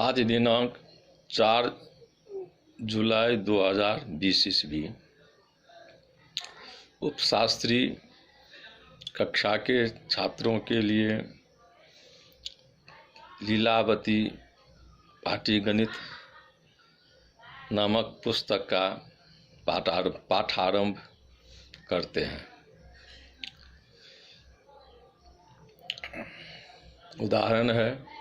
आज दिनांक 4 जुलाई 2020 ईस्वी उपशास्त्री कक्षा के छात्रों के लिए लीलावती पाटीगणित नामक पुस्तक का पाठारंभ करते हैं। उदाहरण है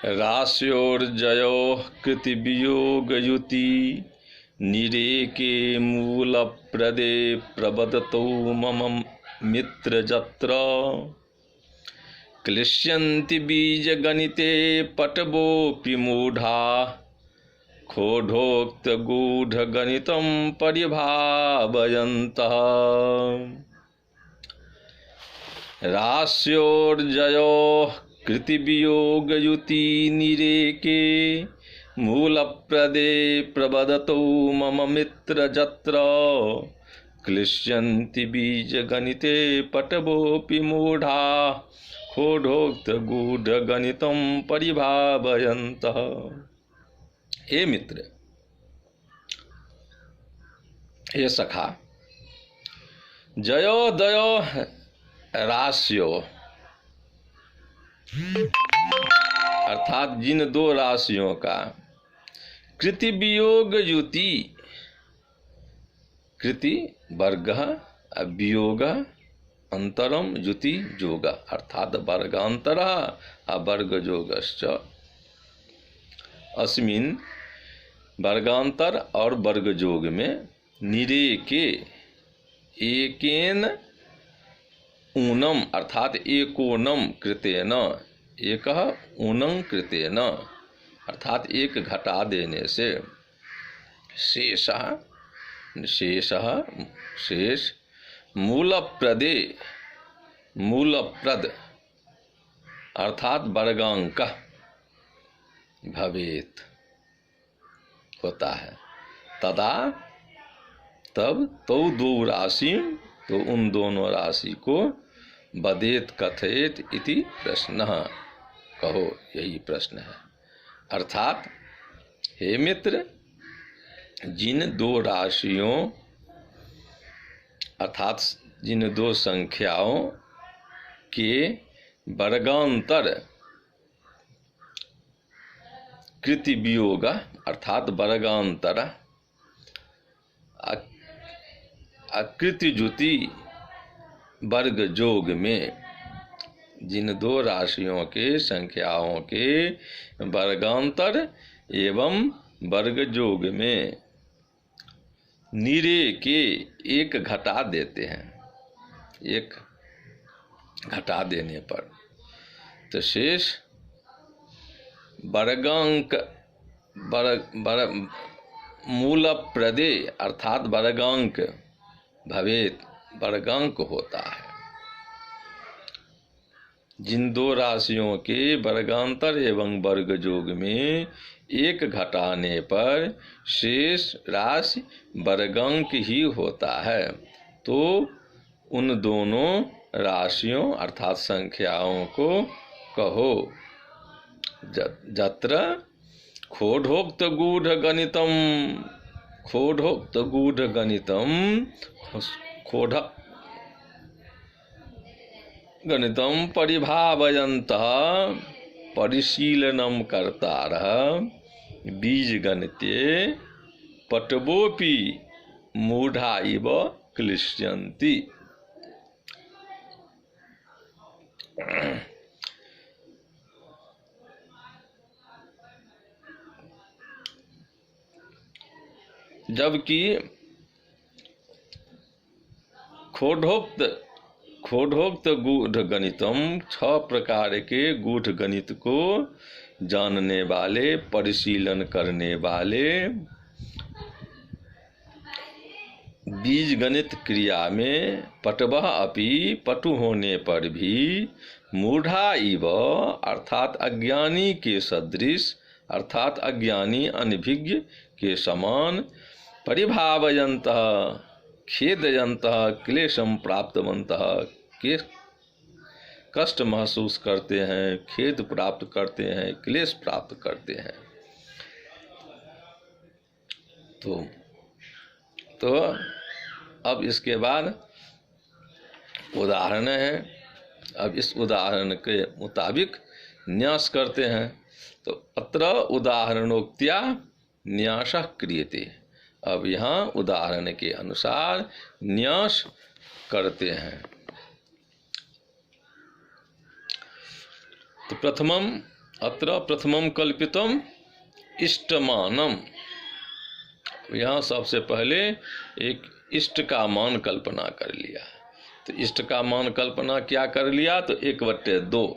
रास्योर्जयो कृतिवियोगयुति निरेके मूलप्रदे प्रबदतो मम मित्रजत्र क्लिश्यन्ति बीजगणिते पटवोऽपि मूढा खोढोक्तगूढगणितं परिभावयन्तः। रास्योर्जयो कृतिवियोगयुति निरेके मूलप्रदे प्रबदतो मम मित्रजत्र क्लिश्यन्ति बीजगणिते पटवोऽपि मूढा खोढोक्तगूढगणितं परिभावयन्तः। हे मित्र, हे सखा, जयो दयो राशियों अर्थात जिन दो राशियों का कृति वियोग युति, कृति वर्ग वियोग अंतरम युति जोग अर्थात वर्गांतर वर्ग जोगश्च अस्मिन् वर्गांतर और वर्ग जोग में निरेके एकेन ऊनम अर्थात एकोनम कृतेन एक ऊनं कृतेन अर्थात एक घटा देने से शेष मूलप्रद अर्थात वर्गांक भवेत होता है। तदा तब तो दो राशि तो उन दोनों राशि को बदेत कथयेत इति प्रश्न कहो, यही प्रश्न है। अर्थात हे मित्र, जिन दो राशियों अर्थात जिन दो संख्याओं के वर्गांतर कृति वियोग अर्थात वर्गांतर अकृति जुति वर्ग जोग में जिन दो राशियों के संख्याओं के वर्गांतर एवं वर्ग जोग में निरे के एक घटा देते हैं, एक घटा देने पर तो शेष वर्गांक मूल प्रदे अर्थात वर्गांक भवेत वर्गांक होता है। जिन दो राशियों के वर्गांतर एवं वर्ग जोग में एक घटाने पर शेष राशि वर्गांक ही होता है, तो उन दोनों राशियों अर्थात संख्याओं को कहो। जत्र खोढोक्त गूढ़ गणितम गणितम परिभावयन्तः परिशीलनम कर्तारः बीजगणिते पटवोऽपि मूढा इव क्लिश्यन्ति। जबकि खोढोक्त गूढ़ गणितम 6 प्रकार के गूढ़ गणित को जानने वाले परिशीलन करने वाले बीज गणित क्रिया में पटवः अपि पटु होने पर भी मूढ़ा इव अर्थात अज्ञानी के सदृश अर्थात अज्ञानी अनभिज्ञ के समान परिभावयन्तः खेदयन्तः क्लेशं प्राप्तवन्तः कष्ट महसूस करते हैं, खेद प्राप्त करते हैं, क्लेश प्राप्त करते हैं। तो अब इसके बाद उदाहरण है। अब इस उदाहरण के मुताबिक न्यास करते हैं। तो अत्र उदाहरणोक्त्या न्यासः क्रियते। अब यहाँ उदाहरण के अनुसार न्यास करते हैं। तो प्रथमम कल्पितम इष्टमानम। यहाँ सबसे पहले एक इष्ट का मान कल्पना कर लिया। तो इष्ट का मान कल्पना क्या कर लिया? तो 1/2।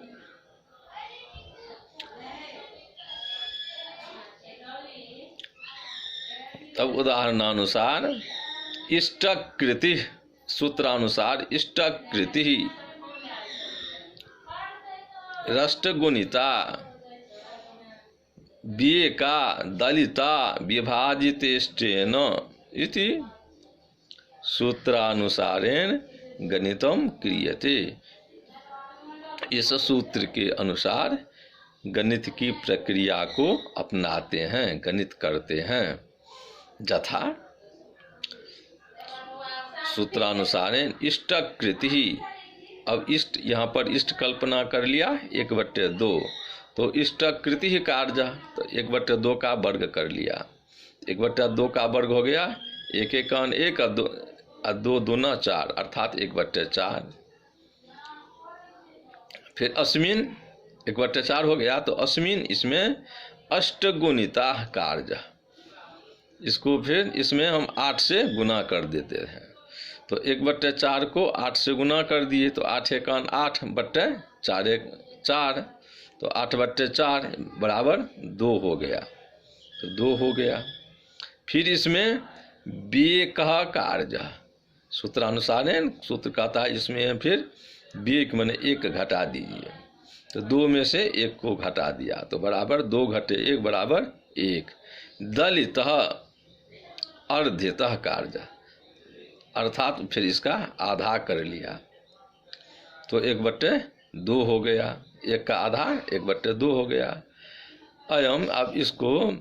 तब उदाहरणानुसार इष्टकृति, सूत्रानुसार इष्टकृति रष्टगुणिता विएका दलिता विभाजितेष्टेन इति सूत्रानुसारेण गणितम क्रियते। इस सूत्र के अनुसार गणित की प्रक्रिया को अपनाते हैं, गणित करते हैं। यथा सूत्रानुसारेण इष्टकृति। अब इष्ट, यहाँ पर इष्ट कल्पना कर लिया 1/2। तो इष्टकृति कार्य, तो 1/2 का वर्ग कर लिया। 1/2 का वर्ग हो गया 1 × 1 और 2 दूना 4 अर्थात 1/4। फिर अस्मिन 1/4 हो गया। तो अस्मिन इसमें अष्टगुणिता कार्य, इसको फिर इसमें हम 8 से गुना कर देते हैं। तो 1/4 को 8 से गुना कर दिए। तो 8 × 8 /4 4। तो 8/4 बराबर 2 हो गया। तो 2 हो गया। फिर इसमें विएकः कार्य, सूत्रानुसार है, सूत्र कहता है इसमें फिर विएक माने 1 घटा दीजिए। तो 2 में से 1 को घटा दिया। तो बराबर 2 घटे 1 बराबर 1। दलितः अर्धितः कार्य, अर्थात फिर इसका आधा कर लिया। तो 1/2 हो गया। 1 का आधा 1/2 हो गया। अयम, अब इसको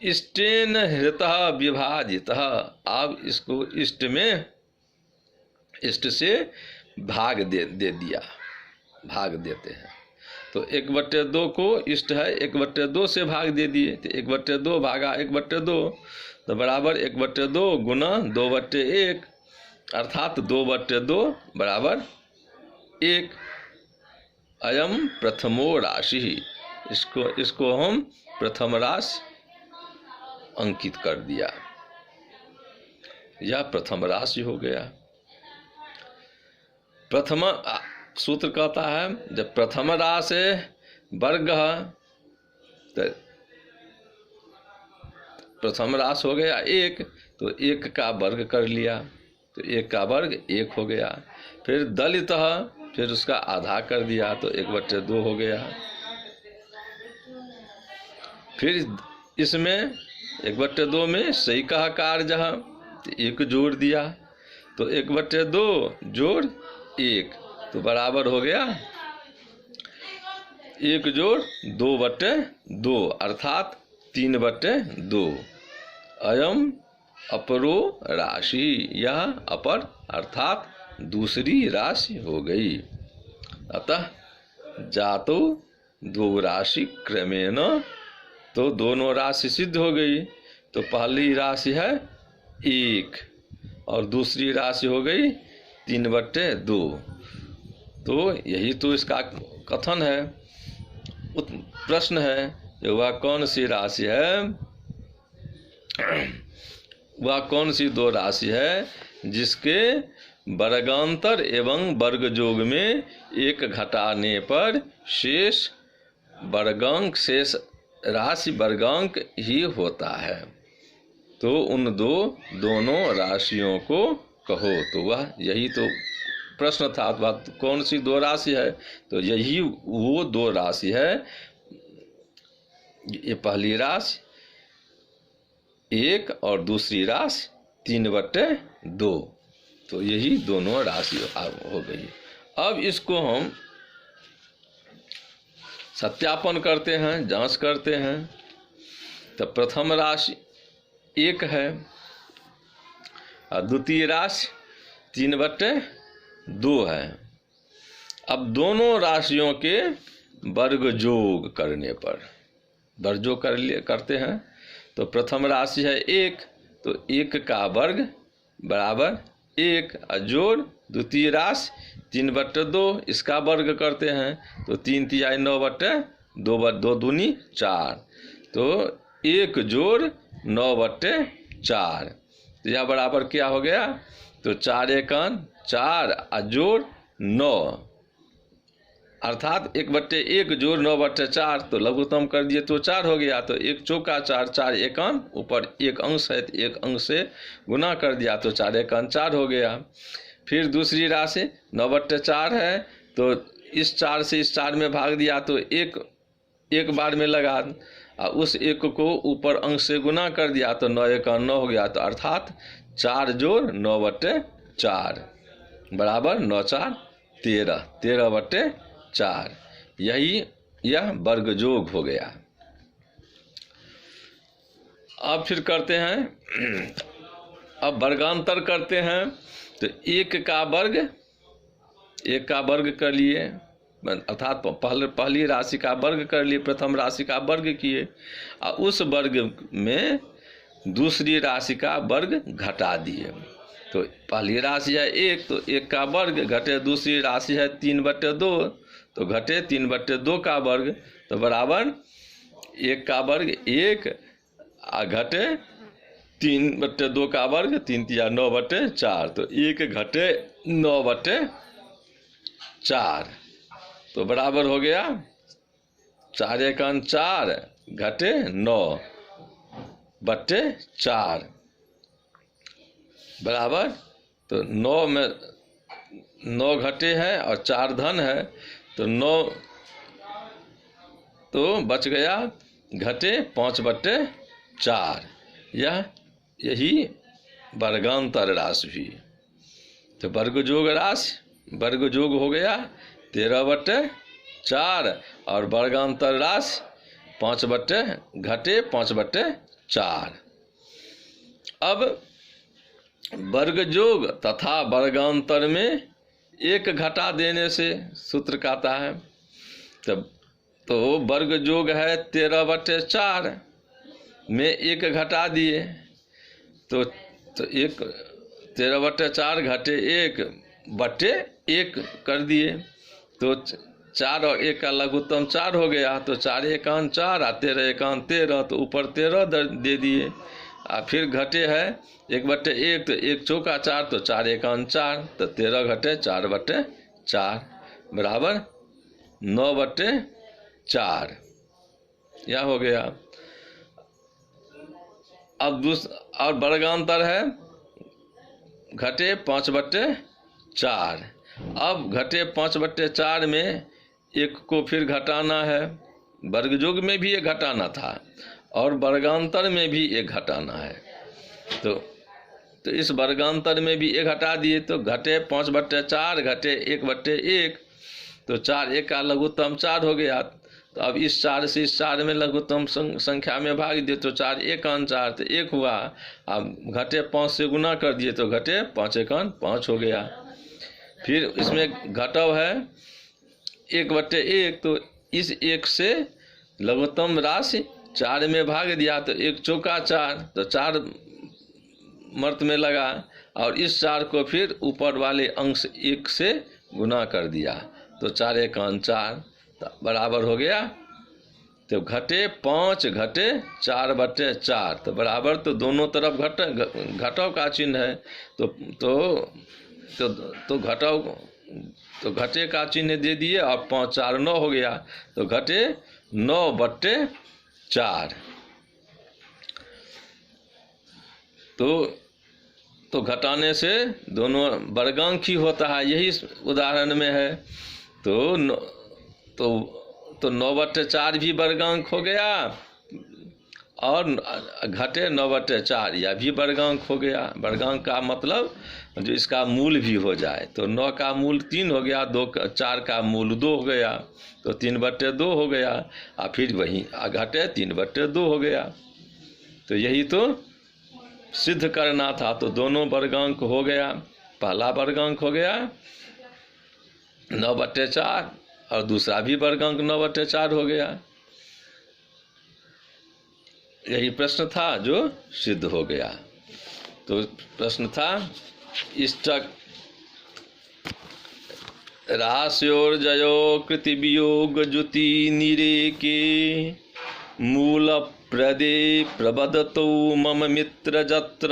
इष्टेन हृतः विभाजितः। अब इसको इष्ट में, इष्ट से भाग दे दिया, भाग देते हैं। तो 1/2 को इष्ट है 1/2 से भाग दे दिए। तो 1/2 भागा 1/2 तो बराबर 1/2 गुना 2/1 अर्थात 2/2 बराबर 1। अयम प्रथमो राशि। इसको हम प्रथम राशि अंकित कर दिया। यह प्रथम राशि हो गया। प्रथम सूत्र कहता है जब प्रथम राशि वर्ग, तो प्रथम राशि हो गया 1। तो 1 का वर्ग कर लिया। तो 1 का वर्ग 1 हो गया। फिर दलितः, फिर उसका आधा कर दिया। तो 1/2 हो गया। फिर इसमें 1/2 में सही कहा कार्य, 1 जोड़ दिया। तो 1/2 जोड़ 1 तो बराबर हो गया 1 जोड़ 2/2 अर्थात 3/2। अयम अपरो राशि, यह अपर अर्थात दूसरी राशि हो गई। अतः जातो 2 राशि क्रमेण, तो दोनों राशि सिद्ध हो गई। तो पहली राशि है 1 और दूसरी राशि हो गई 3/2। तो यही तो इसका कथन है। प्रश्न है वह कौन सी राशि है, वह कौन सी 2 राशि है जिसके वर्गांतर एवं वर्ग जोग में 1 घटाने पर शेष वर्गांक, शेष राशि वर्गांक ही होता है। तो उन दोनों राशियों को कहो। तो वह यही तो प्रश्न था। वह कौन सी 2 राशि है? तो यही वो 2 राशि है। ये पहली राशि 1 और दूसरी राशि 3/2। तो यही दोनों राशि हो गई। अब इसको हम सत्यापन करते हैं, जांच करते हैं। तो प्रथम राशि 1 है और द्वितीय राशि 3/2 है। अब दोनों राशियों के वर्ग जोग करने पर वर्ग जोग करते हैं। तो प्रथम राशि है 1, तो 1 का वर्ग बराबर 1 जोड़ द्वितीय राशि 3/2, इसका वर्ग करते हैं। तो 3 तिहाई 9/2, 2 दूनी 4, तो 1 जोड़ 9/4। तो यह बराबर क्या हो गया? तो 4 एकान 4 जोड़ 9, अर्थात 1/1 जोड़ 9/4, तो लघुत्तम कर दिए तो 4 हो गया। तो 1 चौका 4, 4 एकान, ऊपर 1 अंश है तो 1 अंश से गुना कर दिया तो 4 एकान 4 हो गया। फिर दूसरी राशि 9/4 है, तो इस 4 से इस 4 में भाग दिया तो एक बार में लगा, और उस 1 को ऊपर अंश से गुना कर दिया तो 9 एकान 9 हो गया। तो अर्थात 4 जोड़ 9/4 बराबर 9 4 13, 13/4। यह वर्ग जोग हो गया। अब फिर करते हैं, अब वर्गांतर करते हैं। तो 1 का वर्ग कर लिए, अर्थात पहली राशि का वर्ग कर लिए, प्रथम राशि का वर्ग किए, और उस वर्ग में दूसरी राशि का वर्ग घटा दिए। तो पहली राशि है 1, तो 1 का वर्ग घटे दूसरी राशि है 3/2, तो घटे 3/2 का वर्ग, तो बराबर 1 का वर्ग 1 घटे 3/2 का वर्ग, 3 तिया 9/4, तो 1 घटे 9/4, तो बराबर हो गया 4 एकान 4 घटे 9/4 बराबर। तो 9 में 9 घटे है और 4 धन है, तो 9 तो बच गया घटे 5/4। यही वर्गांतर राशि हुई। तो वर्ग जोग हो गया 13/4 और वर्गांतर राशि 5/4। अब वर्ग जोग तथा वर्गांतर में 1 घटा देने से सूत्र कहता है। तो वर्ग जोग है 13/4 में 1 घटा दिए, तो 13/4 घटे 1/1 कर दिए, तो 4 और 1 का लघुत्तम 4 हो गया। तो 4 एकान 4 और 13 एकान 13, तो ऊपर 13 दे दिए, और फिर घटे है 1/1, तो 1 चौका 4, तो 4 एकान 4, तो 13 घटे 4/4 बराबर 9/4। यह हो गया। अब और वर्गांतर है घटे 5/4। अब घटे 5/4 में 1 को फिर घटाना है। वर्ग जोग में भी 1 घटाना था और वर्गांतर में भी 1 घटाना है। तो इस वर्गांतर में भी 1 घटा दिए, तो घटे 5/4 घटे 1/1, तो 4 1 का लघुत्तम 4 हो गया। तो अब इस 4 से इस 4 में लघुत्तम संख्या में भाग दिए, तो 4 एकान 4, तो 1 हुआ। अब घटे 5 से गुना कर दिए, तो घटे 5 एकान 5 हो गया। फिर इसमें घटाव है 1/1, तो इस 1 से लघुत्तम राशि 4 में भाग दिया, तो 1 चौका 4, तो 4 मर्त में लगा, और इस 4 को फिर ऊपर वाले अंश 1 से गुना कर दिया, तो 4 एकान 4 बराबर हो गया। तो घटे 5 घटे 4/4, तो बराबर, तो दोनों तरफ घटाव का चिन्ह है, तो घटाव, तो घटे का चिन्ह दे दिए, और 5 4 9 हो गया, तो घटे 9/4। तो घटाने से दोनों वर्गांक ही होता है, यही उदाहरण में है। तो 9/4 भी वर्गांक हो गया, और घटे 9/4 यह भी वर्गांक हो गया। वर्गांक का मतलब जो इसका मूल भी हो जाए, तो 9 का मूल 3 हो गया, 4 का मूल 2 हो गया, तो 3/2 हो गया, और फिर वही घटे 3/2 हो गया। तो यही तो सिद्ध करना था। तो दोनों वर्गांक हो गया, पहला वर्गांक हो गया 9/4 और दूसरा भी वर्गांक 9/4 हो गया। यही प्रश्न था जो सिद्ध हो गया। तो प्रश्न था इष्टक रास्योर्जयो कृति वियोग जुति निरेके मूल प्रदे प्रबदतो मम मित्र जत्र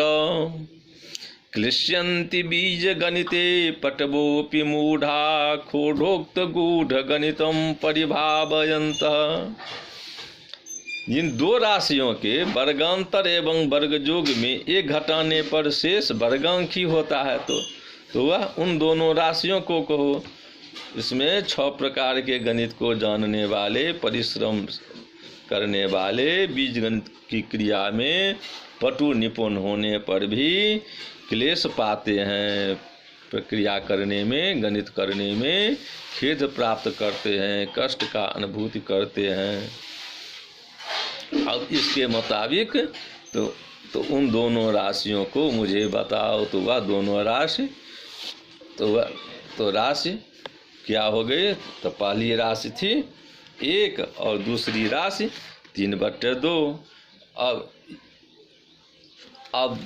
क्लिश्यन्ति बीज गणिते पटवोपि मूढ़ा खोढोक्त गूढ़ गणितम परिभावयन्तः। जिन 2 राशियों के वर्गांतर एवं वर्गजोग में एक घटाने पर शेष वर्गांक ही होता है, तो वह उन दोनों राशियों को कहो। इसमें 6 प्रकार के गणित को जानने वाले, परिश्रम करने वाले, बीजगणित की क्रिया में पटु निपुण होने पर भी क्लेश पाते हैं, प्रक्रिया करने में, गणित करने में खेद प्राप्त करते हैं, कष्ट का अनुभूति करते हैं। अब इसके मुताबिक तो उन दोनों राशियों को मुझे बताओ। तो वह दोनों राशि तो राशि क्या हो गई? तो पहली राशि थी 1 और दूसरी राशि 3/2। अब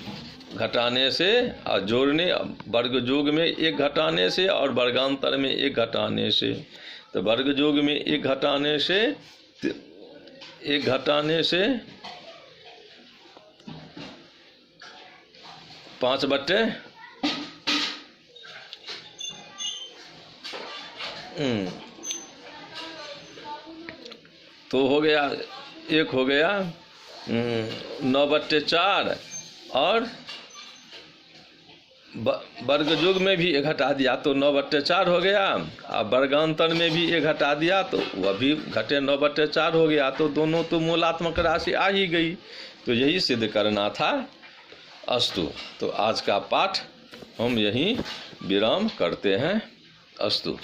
घटाने से और जोड़ने, वर्ग जोग में 1 घटाने से और वर्गांतर में 1 घटाने से, तो वर्ग जोग में 1 घटाने से 5/, तो हो गया 1 हो गया 9/4 और वर्ग जोग में भी 1 घटा दिया तो 9/4 हो गया, और वर्गांतर में भी 1 घटा दिया तो वह भी घटे 9/4 हो गया। तो दोनों तो मूलात्मक राशि आ ही गई। तो यही सिद्ध करना था। अस्तु। तो आज का पाठ हम यहीं विराम करते हैं। अस्तु।